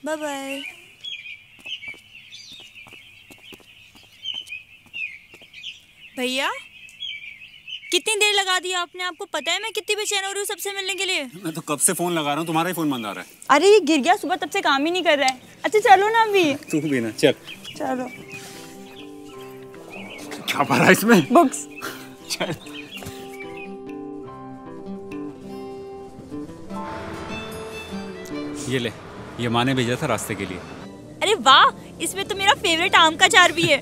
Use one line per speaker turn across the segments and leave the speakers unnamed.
Bye bye. भैया कितनी देर लगा दी आपने? आपको पता है मैं कितनी बेचैन हो रही हूँ सबसे मिलने के लिए।
मैं तो कब से फोन लगा रहा हूँ, तुम्हारा ही फोन बंद आ रहा है।
अरे ये गिर गया सुबह, तब से काम ही नहीं कर रहा है। अच्छा चलो ना अभी।
तू भी ना, चल।
चलो।
क्या भरा इसमें?
बुक्स।
चल। ये ले, ये माँ ने भेजा था रास्ते के लिए।
अरे वाह, इसमें तो मेरा फेवरेट आम का अचार भी है।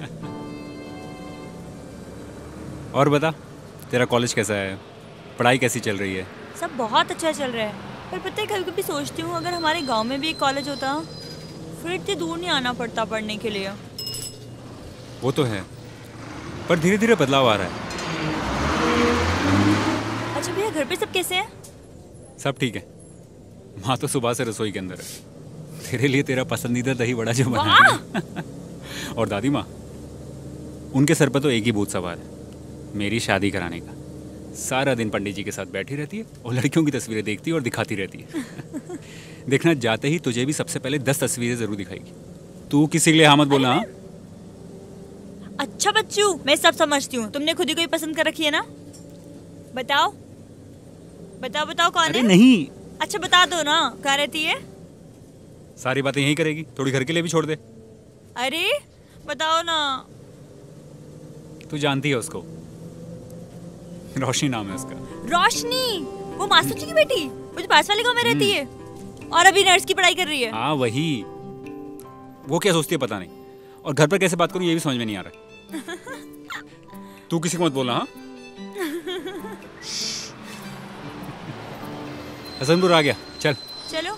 और बता, तेरा कॉलेज कैसा है? पढ़ाई कैसी चल रही है?
सब बहुत अच्छा चल रहा है। पर पता है कभी कभी सोचती हूँ अगर हमारे गांव में भी एक कॉलेज होता फिर इतनी दूर नहीं आना पड़ता पढ़ने के लिए।
वो तो है, पर धीरे धीरे बदलाव आ रहा है।
अच्छा भैया, घर पे सब कैसे हैं?
सब ठीक है। माँ तो सुबह से रसोई के अंदर है। तेरे लिए तेरा पसंदीदा दही बड़ा जो बना है। और दादी माँ, उनके सर पर तो एक ही भूत सवार है, मेरी शादी कराने का। सारा दिन पंडित जी के साथ बैठी रहती है और लड़कियों की तस्वीरें देखती है और दिखाती रहती है। देखना, जाते ही तुझे भी सबसे पहले 10 तस्वीरें जरूर दिखाएगी। तू किसी के लिए हाँ मत बोलना। हाँ?
अच्छा बच्चू, मैं सब समझती हूँ। तुमने खुद ही कोई पसंद कर रखी है ना? बताओ बताओ बताओ कौन
अरे
है?
नहीं।
अच्छा बता दो ना, कहाँ रहती है?
सारी बातें यही करेगी, थोड़ी घर के लिए भी छोड़ दे।
अरे बताओ ना।
तू जानती है उसको, रोशनी नाम है उसका।
रोशनी? वो मास्टर जी की बेटी, वो जो पास वाले गांव में रहती है और अभी नर्स की पढ़ाई कर रही है।
हाँ वही। वो क्या सोचती है पता नहीं, और घर पर कैसे बात करूं ये भी समझ में नहीं आ रहा। तू किसी को मत बोलना। हाँ हसनपुर आ गया, चल।
चलो।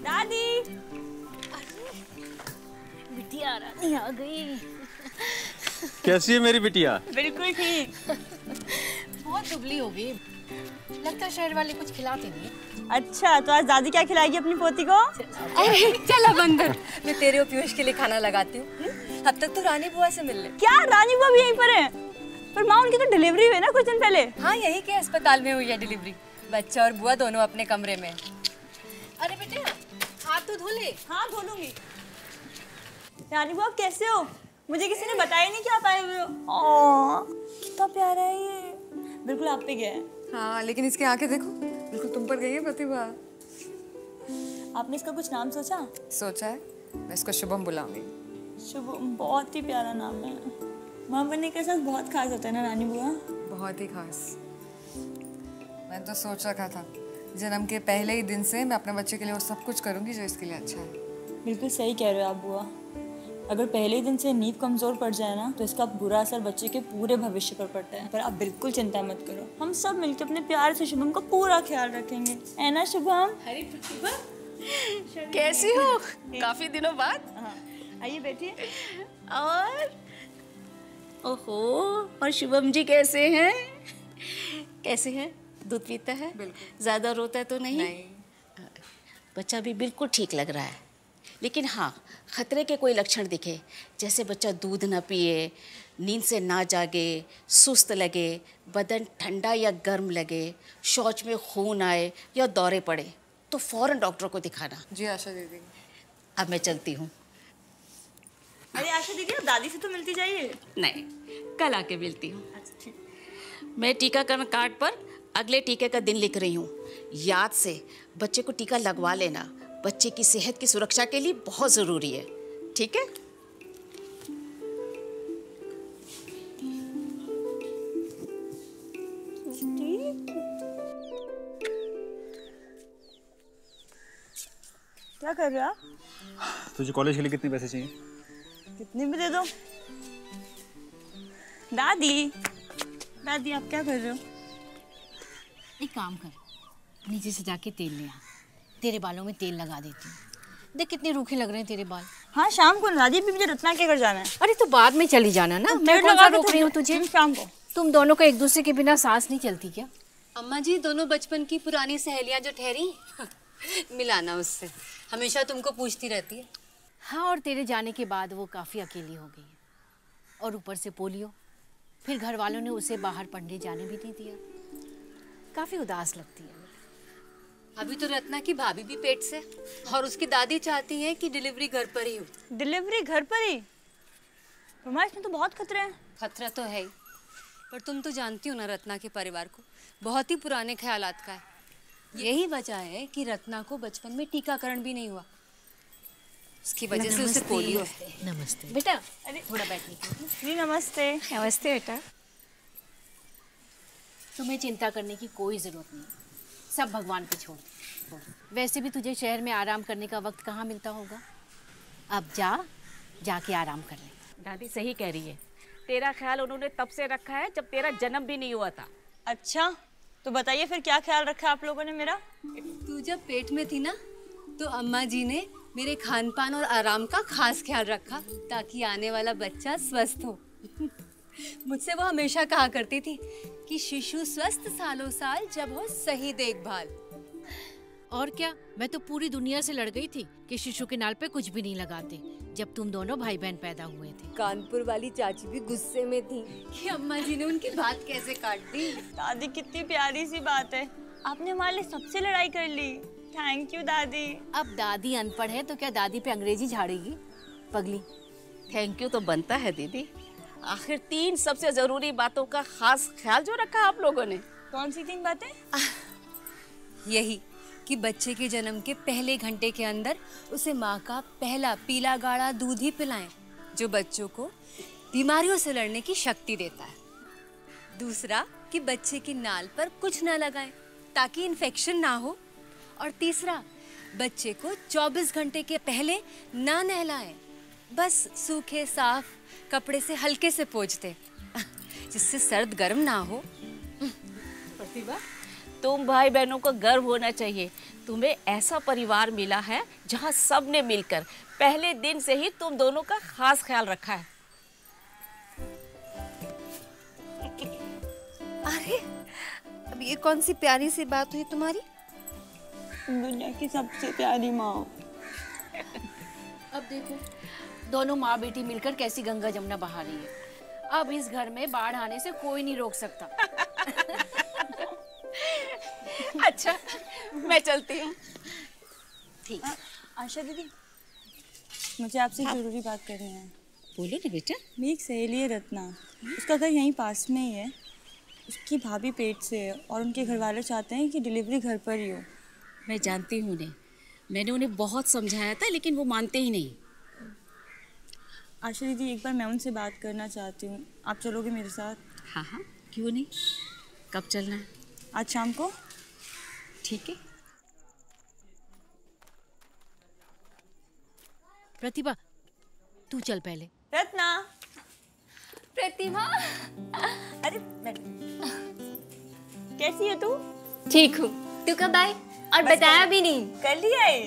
दादी,
बिटिया रानी आ गई।
कैसी है मेरी बिटिया?
बिल्कुल ठीक।
बहुत दुबली हो गई, लगता है शहर वाले कुछ खिलाते नहीं।
अच्छा तो आज दादी क्या खिलाएगी अपनी पोती को?
अरे चल अब अंदर, मैं तेरे और पीयूष के लिए खाना लगाती हूँ। अब तक तो रानी बुआ से मिल ले।
क्या रानी बुआ भी यहीं पर है? पर माँ, उनकी तो डिलीवरी हुई ना कुछ दिन पहले।
हाँ यही के अस्पताल में हुई है डिलीवरी। बच्चा और बुआ दोनों अपने कमरे में। अरे बेटे हाथ तो धो ले।
हाँ धो लूंगी। रानी बुआ कैसे हो? मुझे किसी ने बताया नहीं कि आप आए हुए हो। कितना प्यारा है ये, बिल्कुल आप पे गया है।
हाँ लेकिन इसकी आंखें देखो, बिल्कुल तुम पर गई है प्रतिभा।
आपने इसका कुछ नाम सोचा?
सोचा है, मैं इसको शुभम बुलाऊंगी।
शुभम, बहुत ही प्यारा नाम है। माँ बनने का एहसास बहुत खास होता है ना रानी बुआ?
बहुत ही खास। मैं तो सोच रखा था जन्म के पहले ही दिन से मैं अपने बच्चे के लिए वो सब कुछ करूंगी जो इसके लिए अच्छा है।
बिल्कुल सही कह रहे हो आप बुआ। अगर पहले ही दिन से नींव कमजोर पड़ जाए ना तो इसका बुरा असर बच्चे के पूरे भविष्य पर पड़ता है। पर आप बिल्कुल चिंता मत करो, हम सब मिलकर अपने प्यार से शुभम का पूरा ख्याल रखेंगे, है ना शुभम?
अरे प्रतिभा, कैसी हो? काफी दिनों बाद।
आइए बैठिए।
और ओहो, और शुभम जी कैसे हैं? कैसे हैं? दूध पीता है? ज्यादा रोता है तो नहीं? बच्चा भी बिल्कुल ठीक लग रहा है, लेकिन हाँ खतरे के कोई लक्षण दिखे, जैसे बच्चा दूध न पिए, नींद से ना जागे, सुस्त लगे, बदन ठंडा या गर्म लगे, शौच में खून आए या दौरे पड़े, तो फौरन डॉक्टर को दिखाना।
जी आशा दीदी।
अब मैं चलती हूँ।
अरे आशा दीदी, आप दादी से तो मिलती जाइए।
नहीं, कल आके मिलती हूँ। मैं टीकाकरण कार्ड पर अगले टीके का दिन लिख रही हूँ। याद से बच्चे को टीका लगवा लेना, बच्चे की सेहत की सुरक्षा के लिए बहुत ज़रूरी है, ठीक है?
क्या कर रहे हो आप?
तुझे कॉलेज के लिए कितने पैसे चाहिए?
कितने भी दे दो। दादी, दादी आप क्या कर रहे हो?
एक काम कर, नीचे से जाके तेल ले आ, तेरे बालों में तेल लगा देती हूँ। देख कितने रूखे लग रहे हैं तेरे बाल।
हाँ शाम को दादी, अभी मुझे रत्ना के घर जाना है।
अरे तो बाद में चली जाना ना, मैं कौन सा रोक रही हूँ तुझे?
शाम को।
तुम दोनों को एक दूसरे के बिना सांस नहीं चलती क्या?
अम्मा जी, दोनों बचपन की पुरानी सहेलियां जो ठहरी, मिलाना उससे, हमेशा तुमको पूछती रहती है।
हाँ, और तेरे जाने के बाद वो काफ़ी अकेली हो गई है, और ऊपर से पोलियो। फिर घर वालों ने उसे बाहर पढ़ने जाने भी नहीं दिया। काफ़ी उदास लगती है।
अभी तो रत्ना की भाभी भी पेट से, और उसकी दादी चाहती है कि डिलीवरी घर पर ही हो।
डिलीवरी घर पर ही? मम्मा इसमें तो बहुत खतरे हैं।
खतरा तो है ही, पर तुम तो जानती हो ना रत्ना के परिवार को, बहुत ही पुराने ख्यालात का है। यही वजह है कि रत्ना को बचपन में टीकाकरण भी नहीं हुआ, उसकी वजह से उसे पोलियो है।
नमस्ते बेटा। अरे थोड़ा बैठने के लिए।
जी नमस्ते।
नमस्ते बेटा।
तुम्हें चिंता करने की कोई ज़रूरत नहीं, सब भगवान पे छोड़ दो। वैसे भी तुझे शहर में आराम करने का वक्त कहाँ मिलता होगा। अब जाके आराम कर ले।
दादी सही कह रही है, तेरा ख्याल उन्होंने तब से रखा है जब तेरा जन्म भी नहीं हुआ था।
अच्छा तो बताइए फिर क्या ख्याल रखा आप लोगों ने मेरा?
तू जब पेट में थी ना, तो अम्मा जी ने मेरे खान पान और आराम का खास ख्याल रखा, ताकि आने वाला बच्चा स्वस्थ हो। मुझसे वो हमेशा कहा करती थी कि शिशु स्वस्थ सालों साल जब हो सही देखभाल।
और क्या, मैं तो पूरी दुनिया से लड़ गई थी कि शिशु के नाल पे कुछ भी नहीं लगाते जब तुम दोनों भाई बहन पैदा हुए थे।
कानपुर वाली चाची भी गुस्से में थी कि अम्मा जी ने उनकी बात कैसे काट दी।
दादी कितनी प्यारी सी बात है, आपने हमारे लिए सबसे लड़ाई कर ली। थैंक यू दादी।
अब दादी अनपढ़ है तो क्या दादी पे अंग्रेजी झाड़ेगी पगली।
थैंक यू तो बनता है दीदी, आखिर 3 सबसे जरूरी बातों का खास ख्याल जो रखा आप लोगों ने।
कौन सी 3 बातें?
यही कि बच्चे के जन्म के पहले घंटे के अंदर उसे माँ का पहला पीला गाढ़ा दूध ही पिलाएं, जो बच्चों को बीमारियों से लड़ने की शक्ति देता है। दूसरा कि बच्चे की नाल पर कुछ ना लगाएं ताकि इन्फेक्शन ना हो। और तीसरा, बच्चे को 24 घंटे के पहले ना नहलाएं, बस सूखे साफ कपड़े से हल्के से पोंछ दे, जिससे सर्द गर्म ना हो।
प्रतिभा, तुम भाई बहनों को गर्व होना चाहिए, तुम्हें ऐसा परिवार मिला है जहाँ सब ने मिलकर पहले दिन से ही तुम दोनों का खास ख्याल रखा है।
अरे अब ये कौन सी प्यारी सी बात हुई तुम्हारी?
दुनिया की सबसे प्यारी माँ।
अब देखो दोनों माँ बेटी मिलकर कैसी गंगा जमुना बहा रही है। अब इस घर में बाढ़ आने से कोई नहीं रोक सकता।
अच्छा मैं चलती हूँ।
ठीक।
आशा दीदी, मुझे आपसे जरूरी बात करनी है।
बोलो ना बेटा।
मेरी एक सहेली है रत्ना, उसका घर यहीं पास में ही है। उसकी भाभी पेट से है और उनके घर वाले चाहते हैं कि डिलीवरी घर पर ही हो।
मैं जानती हूँ उन्हें, मैंने उन्हें बहुत समझाया था लेकिन वो मानते ही नहीं।
आशा दीदी, एक बार मैं उनसे बात करना चाहती हूँ, आप चलोगे मेरे साथ?
हाँ हाँ क्यों नहीं, कब चलना है?
आज शाम को।
ठीक है।
प्रतिभा तू चल पहले।
रत्ना।
प्रतिभा,
अरे कैसी है तू?
ठीक हूँ। तू कब आई और बताया भी नहीं?
कर लिया है।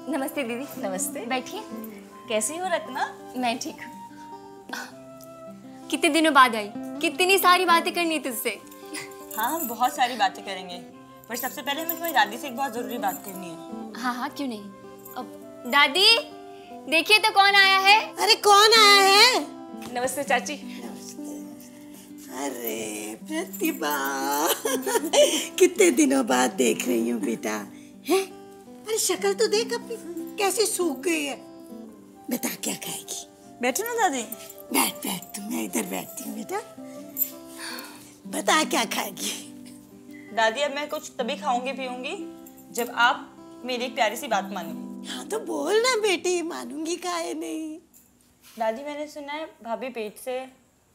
नमस्ते दीदी।
नमस्ते।
बैठिए।
कैसी हो रत्ना?
मैं ठीक हूँ। कितने दिनों बाद आई, कितनी सारी बातें करनी तुझसे।
हाँ हम बहुत सारी बातें करेंगे, पर सबसे पहले हमें तुम्हारी दादी से एक बहुत जरूरी बात करनी है।
हाँ हाँ क्यों नहीं। अब दादी देखिए तो कौन आया है।
अरे कौन आया है?
नमस्ते चाची।
अरे प्रतिभा, कितने दिनों बाद देख रही हूँ बेटा। हैं? अरे शक्ल तो देख अपनी कैसी सूख गई है। बता क्या खाएगी?
बैठो ना दादी।
बैठ बैठ, तू मैं इधर बैठती हूँ बेटा। बता क्या खाएगी?
दादी अब मैं कुछ तभी खाऊंगी पीऊंगी जब आप मेरी एक प्यारी सी बात मानोगी।
हाँ तो बोल ना बेटी, मानूंगी काहे नहीं।
दादी मैंने सुना है भाभी पेट से,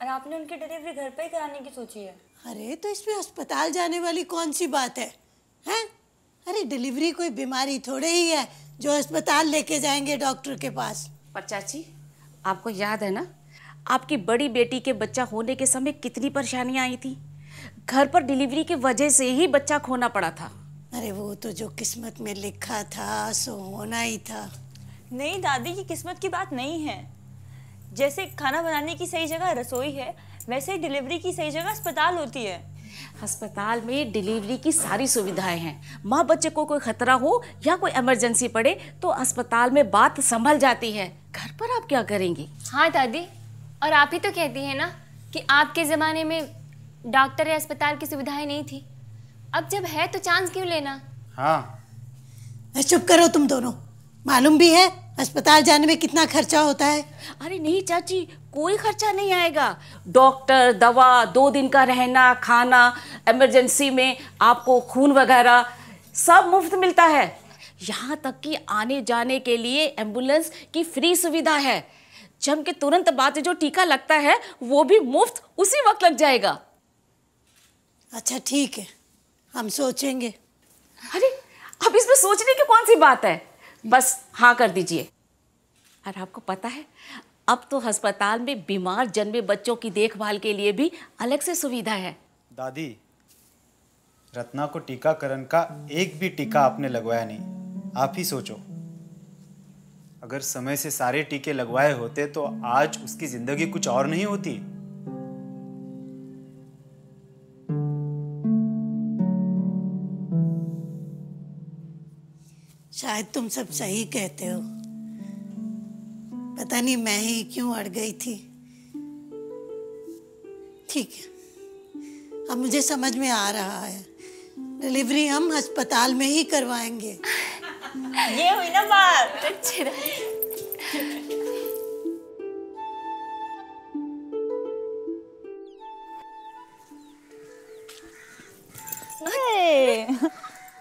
और आपने उनकी डिलीवरी घर पे ही कराने की सोची है।
अरे तो इसमें अस्पताल जाने वाली कौन सी बात है? हैं? अरे डिलीवरी कोई बीमारी थोड़े ही है जो अस्पताल लेके जाएंगे डॉक्टर के पास।
पर चाची आपको याद है ना, आपकी बड़ी बेटी के बच्चा होने के समय कितनी परेशानियां आई थी। घर पर डिलीवरी की वजह से ही बच्चा खोना पड़ा था।
अरे वो तो जो किस्मत में लिखा था सो होना ही था।
नहीं दादी, ये किस्मत की बात नहीं है। जैसे खाना बनाने की सही जगह रसोई है, वैसे ही डिलीवरी की सही जगह अस्पताल होती है।
अस्पताल में डिलीवरी की सारी सुविधाएं हैं। माँ बच्चे को कोई खतरा हो या कोई इमरजेंसी पड़े तो अस्पताल में बात संभल जाती है। घर पर आप क्या करेंगी?
हाँ दादी, और आप ही तो कहती हैं ना कि आपके ज़माने में डॉक्टर या अस्पताल की सुविधाएं नहीं थी। अब जब है तो चांस क्यों लेना?
हाँ चुप करो तुम दोनों। मालूम भी है अस्पताल जाने में कितना खर्चा होता है?
अरे नहीं चाची, कोई खर्चा नहीं आएगा। डॉक्टर, दवा, 2 दिन का रहना, खाना, इमरजेंसी में आपको खून वगैरह सब मुफ्त मिलता है। यहाँ तक कि आने जाने के लिए एम्बुलेंस की फ्री सुविधा है। जम के तुरंत बाद जो टीका लगता है वो भी मुफ्त उसी वक्त लग जाएगा।
अच्छा ठीक है, हम सोचेंगे।
अरे अब इसमें सोचने की कौन सी बात है, बस हाँ कर दीजिए। और आपको पता है अब तो अस्पताल में बीमार जन्मे बच्चों की देखभाल के लिए भी अलग से सुविधा है।
दादी, रत्ना को टीकाकरण का एक भी टीका आपने लगवाया नहीं। आप ही सोचो, अगर समय से सारे टीके लगवाए होते तो आज उसकी जिंदगी कुछ और नहीं होती।
शायद तुम सब सही कहते हो। पता नहीं मैं ही क्यों अड़ गई थी। ठीक है, अब मुझे समझ में आ रहा है। डिलीवरी हम अस्पताल में ही करवाएंगे।
ये हुई ना बात।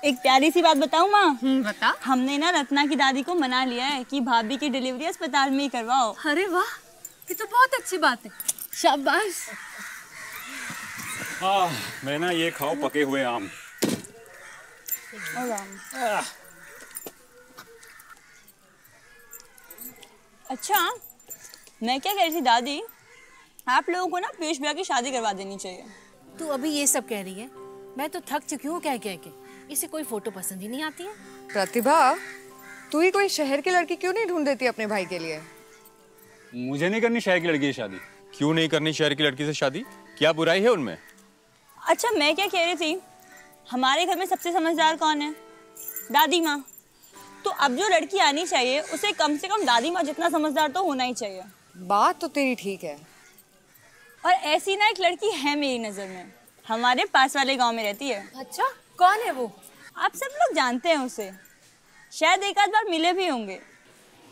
एक प्यारी सी बात बताऊं माँ?
बता।
हमने ना रत्ना की दादी को मना लिया है कि भाभी की डिलीवरी अस्पताल में ही करवाओ।
अरे वाह, ये तो बहुत अच्छी बात है। शाबाश।
हाँ, मैं ना ये खाओ पके हुए आम।
अच्छा, मैं क्या कह रही थी दादी, आप लोगों को ना पीयूष भैया की शादी करवा देनी चाहिए।
तू अभी ये सब कह रही है? मैं तो थक चुकी हूँ कह कह के। इसे कोई फोटो पसंद ही नहीं आती है।
प्रतिभा, तू ही कोई शहर की लड़की क्यों नहीं ढूंढ देती अपने भाई के लिए?
मुझे नहीं करनी शहर की लड़की से शादी।
क्यों नहीं करनी शहर की लड़की से शादी? क्या बुराई है उनमें?
अच्छा, मैं क्या कह रही थी, हमारे घर में सबसे समझदार कौन है? दादी माँ। तो अब जो लड़की आनी चाहिए उसे कम से कम दादी माँ जितना समझदार तो होना ही चाहिए।
बात तो तेरी ठीक है।
और ऐसी ना एक लड़की है मेरी नजर में, हमारे पास वाले गांव में रहती है।
अच्छा, कौन है वो?
आप सब लोग जानते हैं उसे, शायद एक आध बार मिले भी होंगे।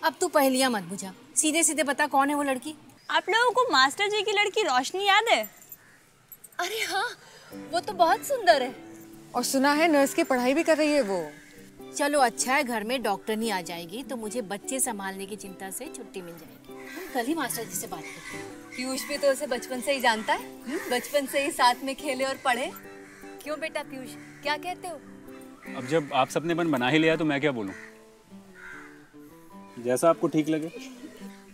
अब तू पहेलियां मत बुझा, सीधे सीधे बता कौन है वो लड़की।
आप लोगों को मास्टर जी की लड़की रोशनी याद है?
अरे हाँ, वो तो बहुत सुंदर है।
और सुना है नर्स की पढ़ाई भी कर रही है वो।
चलो अच्छा है, घर में डॉक्टर नहीं आ जाएगी तो मुझे बच्चे संभालने की चिंता से छुट्टी मिल जाएगी। हम कल ही मास्टर जी से बात करते हैं।
पीयूष भी तो उसे बचपन से ही जानता है। बचपन से ही साथ में खेले और पढ़े। क्यों बेटा पीयूष, क्या कहते हो?
अब जब आप सबने मन बना ही लिया तो मैं क्या बोलूं, जैसा आपको ठीक लगे।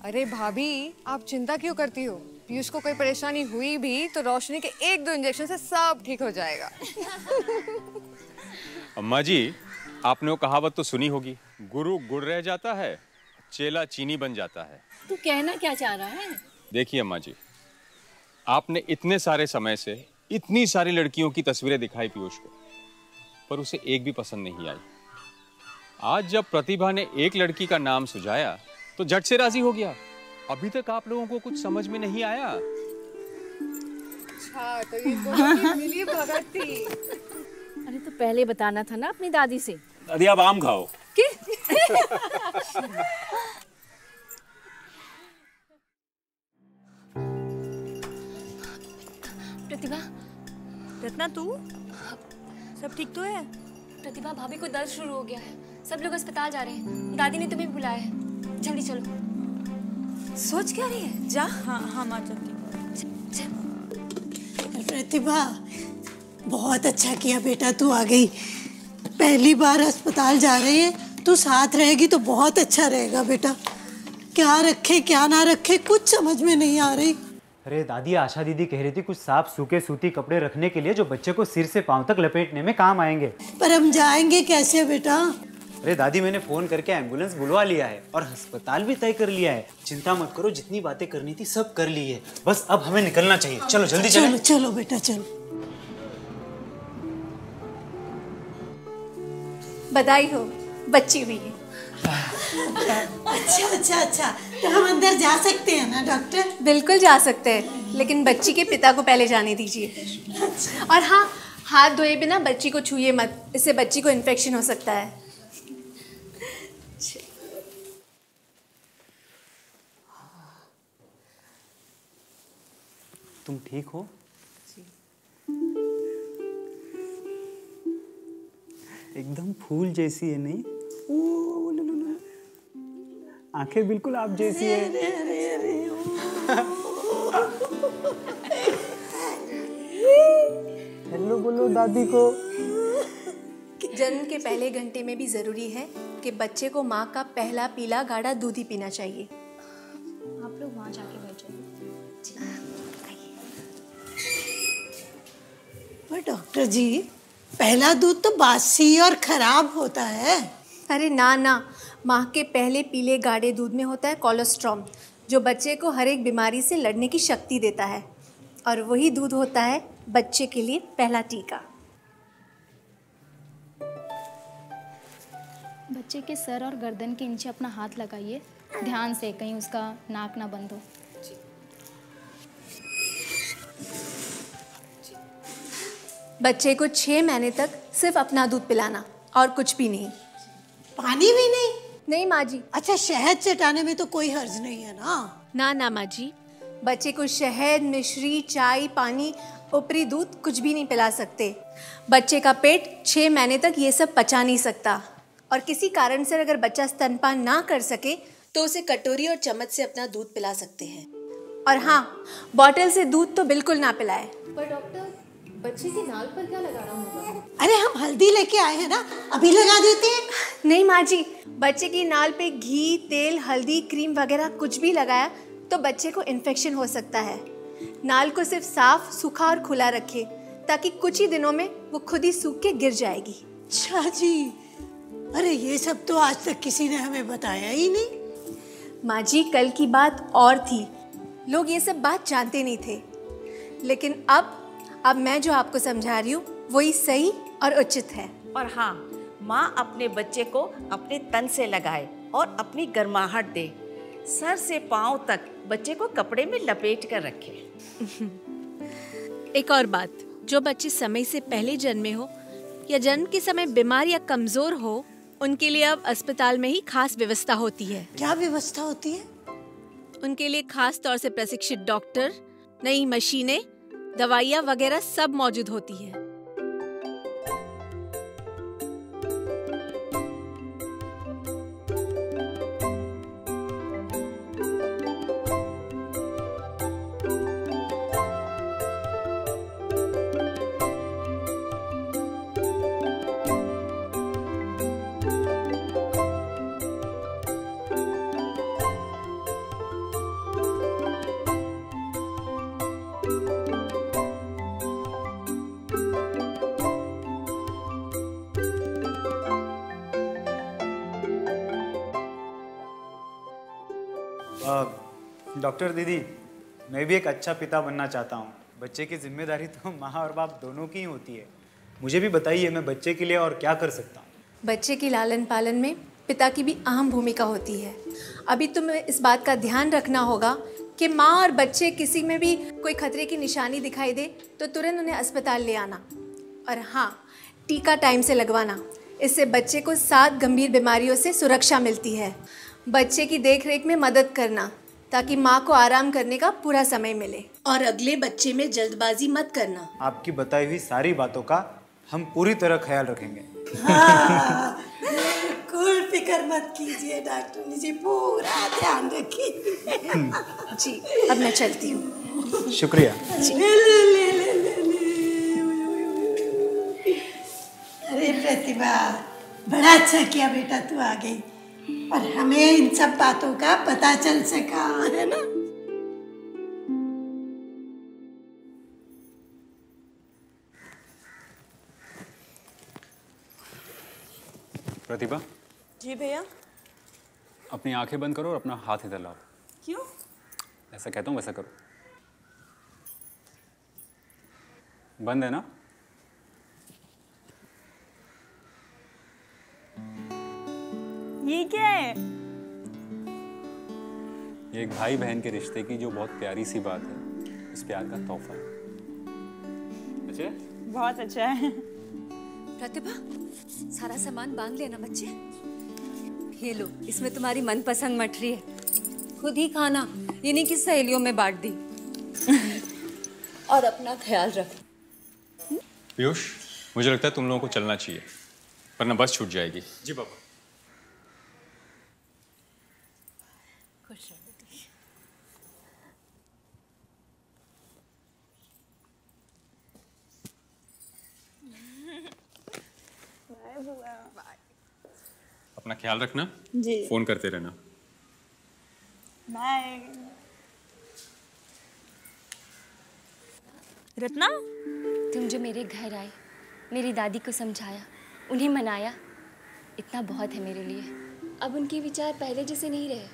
अरे भाभी, आप चिंता क्यों करती हो? पीयूष को कोई परेशानी हुई भी तो रोशनी के 1-2 इंजेक्शन से सब ठीक हो जाएगा।
अम्मा जी, आपने वो कहावत तो सुनी होगी, गुरु गुड़ रह जाता है, चेला चीनी बन जाता है।
तू कहना क्या चाह रहा है?
देखिए अम्मा जी, आपने इतने सारे समय से इतनी सारी लड़कियों की तस्वीरें दिखाई पीयूष को, पर उसे एक भी पसंद नहीं आई। आज जब प्रतिभा ने एक लड़की का नाम सुझाया तो झट से राजी हो गया। अभी तक आप लोगों को कुछ समझ में नहीं आया।
अच्छा, तो ये दोनों मिली भगत थी।
अरे तो पहले बताना था ना अपनी दादी से।
दादी आप आम खाओ।
प्रतिभा।
रत्ना, तू सब ठीक तो है?
प्रतिभा, भाभी को दर्द शुरू हो गया है, सब लोग अस्पताल जा रहे हैं। दादी ने तुम्हें भी बुलाया है, जल्दी चलो। सोच क्या रही है? जा।
हाँ हाँ माँ, चलती।
प्रतिभा, बहुत अच्छा किया बेटा, तू आ गई। पहली बार अस्पताल जा रही है, तू साथ रहेगी तो बहुत अच्छा रहेगा बेटा। क्या रखे क्या ना रखे कुछ समझ में नहीं आ रही।
अरे दादी, आशा दीदी कह रही थी कुछ साफ सूखे सूती कपड़े रखने के लिए जो बच्चे को सिर से पांव तक लपेटने में काम आएंगे।
पर हम जाएंगे कैसे बेटा?
अरे दादी, मैंने फोन करके एम्बुलेंस बुलवा लिया है और अस्पताल भी तय कर लिया है। चिंता मत करो, जितनी बातें करनी थी सब कर ली है। बस अब हमें निकलना चाहिए। चलो जल्दी
चलो चलो बेटा चलो।
बधाई हो, बच्ची हुई है।
अच्छा अच्छा अच्छा, तो हम अंदर जा सकते हैं ना डॉक्टर?
बिल्कुल जा सकते हैं, लेकिन बच्ची के पिता को पहले जाने दीजिए। और हाँ, हाथ धोए बिना बच्ची को छूइए मत, इससे बच्ची को इन्फेक्शन हो सकता है।
तुम ठीक हो? एकदम फूल जैसी है नहीं? आंखें बिल्कुल आप जैसी है। हेलो बोलो दादी को।
जन्म के पहले घंटे में भी जरूरी है कि बच्चे को माँ का पहला पीला गाढ़ा दूध ही पीना चाहिए।
आप लोग वहाँ जाके बैठ जाइए।
पर डॉक्टर जी, पहला दूध तो बासी और खराब होता है।
अरे ना ना, माँ के पहले पीले गाढ़े दूध में होता है कोलेस्ट्रॉल, जो बच्चे को हर एक बीमारी से लड़ने की शक्ति देता है, और वही दूध होता है बच्चे के लिए पहला टीका।
बच्चे के सर और गर्दन के नीचे अपना हाथ लगाइए, ध्यान से, कहीं उसका नाक ना बंद हो।
बच्चे को 6 महीने तक सिर्फ अपना दूध पिलाना और कुछ भी नहीं।
पानी भी नहीं?
नहीं माँ जी।
अच्छा, शहद चटाने में तो कोई हर्ज नहीं है ना?
ना ना माँ जी, बच्चे को शहद, मिश्री, चाय, पानी, ऊपरी दूध कुछ भी नहीं पिला सकते। बच्चे का पेट 6 महीने तक ये सब पचा नहीं सकता, और किसी कारण से अगर बच्चा स्तनपान ना कर सके तो उसे कटोरी और चम्मच से अपना दूध पिला सकते हैं। और हाँ, बॉटल से दूध तो बिल्कुल ना पिलाए।
पर डॉक्टर, बच्चे के नाल पर क्या लगाना होगा?
अरे हम हल्दी लेके आए हैं ना, अभी लगा देते हैं।
नहीं माँ जी, बच्चे की नाल पे घी, तेल, हल्दी, क्रीम वगैरह कुछ भी लगाया तो बच्चे को इन्फेक्शन हो सकता है। नाल को सिर्फ साफ, सूखा और खुला रखे, ताकि कुछ ही दिनों में वो खुद ही सूख के गिर जाएगी।
अच्छा जी, अरे ये सब तो आज तक किसी ने हमें बताया ही नहीं।
माँ जी, कल की बात और थी, लोग ये सब बात जानते नहीं थे, लेकिन अब मैं जो आपको समझा रही हूँ वही सही और उचित है।
और हाँ, माँ अपने बच्चे को अपने तन से लगाए और अपनी गर्माहट दे। सर से पाँव तक बच्चे को कपड़े में लपेट कर रखे।
एक और बात, जो बच्चे समय से पहले जन्मे हो या जन्म के समय बीमार या कमजोर हो, उनके लिए अब अस्पताल में ही खास व्यवस्था होती है।
क्या व्यवस्था होती है?
उनके लिए खास तौर से प्रशिक्षित डॉक्टर, नई मशीनें, दवाइयाँ वगैरह सब मौजूद होती है।
डॉक्टर दीदी, मैं भी एक अच्छा पिता बनना चाहता हूँ। बच्चे की जिम्मेदारी तो माँ और बाप दोनों की ही होती है। मुझे भी बताइए, मैं बच्चे के लिए और क्या कर सकता हूँ?
बच्चे की लालन पालन में पिता की भी अहम भूमिका होती है। अभी तुम्हें इस बात का ध्यान रखना होगा कि माँ और बच्चे किसी में भी कोई खतरे की निशानी दिखाई दे तो तुरंत उन्हें अस्पताल ले आना। और हाँ, टीका टाइम से लगवाना, इससे बच्चे को 7 गंभीर बीमारियों से सुरक्षा मिलती है। बच्चे की देखरेख में मदद करना, ताकि माँ को आराम करने का पूरा समय मिले, और अगले बच्चे में जल्दबाजी मत करना।
आपकी बताई हुई सारी बातों का हम पूरी तरह ख्याल रखेंगे।
हाँ, बिल्कुल फिक्र मत कीजिए डॉक्टर जी, पूरा ध्यान रखिए।
जी, अब मैं चलती हूँ।
शुक्रिया।
अरे प्रतिभा, बड़ा अच्छा किया बेटा, तू आ गई और हमें इन सब बातों का पता चल सका, है ना?
प्रतिभा
जी भैया।
अपनी आंखें बंद करो और अपना हाथ इधर लाओ।
क्यों?
ऐसा कहता हूँ वैसा करो। बंद है ना? भाई बहन के रिश्ते की जो बहुत प्यारी सी बात है, इस प्यार का तोहफा। अच्छा?
बहुत अच्छा है।
प्रतिभा, सारा सामान बांध लेना बच्चे। ये लो, इसमें तुम्हारी मनपसंद मठरी है, खुद ही खाना, इन्हीं की सहेलियों में बांट दी। और अपना ख्याल रख।
पीयूष, मुझे लगता है तुम लोगों को चलना चाहिए, वरना बस छूट जाएगी।
जी पापा।
खुश रहो बेटी।
अपना ख्याल रखना
जी।
फोन करते रहना।
बाय। रत्ना,
तुम जो मेरे घर आए, मेरी दादी को समझाया, उन्हें मनाया, इतना बहुत है मेरे लिए। अब उनके विचार पहले जैसे नहीं रहे,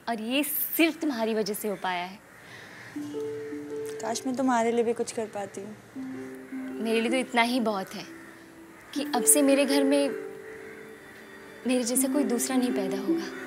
और ये सिर्फ तुम्हारी वजह से हो पाया है।
काश मैं तुम्हारे लिए भी कुछ कर पाती हूँ।
मेरे लिए तो इतना ही बहुत है कि अब से मेरे घर में मेरे जैसा कोई दूसरा नहीं पैदा होगा।